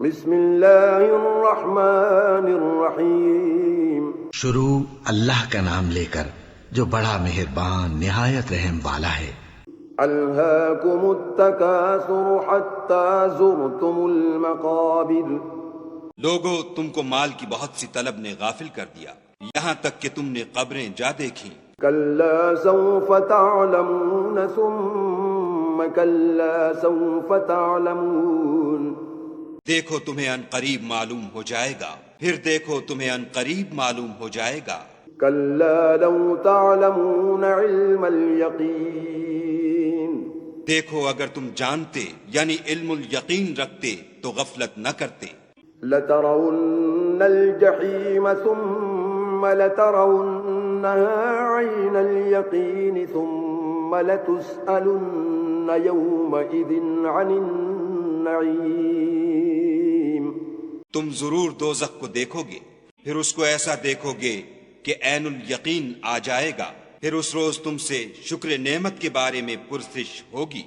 بسم اللہ الرحمن الرحیم. شروع اللہ کا نام لے کر جو بڑا مہربان نہایت رحم والا ہے. الہاکم التکاثر حتی زرتم المقابر. لوگو تم کو مال کی بہت سی طلب نے غافل کر دیا یہاں تک کہ تم نے قبریں جا دیکھیں. کلا سوف تعلمون ثم کلا سوف تعلمون. دیکھو تمہیں ان قریب معلوم ہو جائے گا پھر دیکھو تمہیں ان قریب معلوم ہو جائے گا. کلا لو تعلمون علم الیقین. دیکھو اگر تم جانتے یعنی علم الیقین رکھتے تو غفلت نہ کرتے. لترون الجحیم ثم لترونها عین الیقین ثم لتسألن یومئذ عن النعیم. تم ضرور دوزخ کو دیکھو گے پھر اس کو ایسا دیکھو گے کہ عین الیقین آ جائے گا پھر اس روز تم سے شکر نعمت کے بارے میں پرسش ہوگی.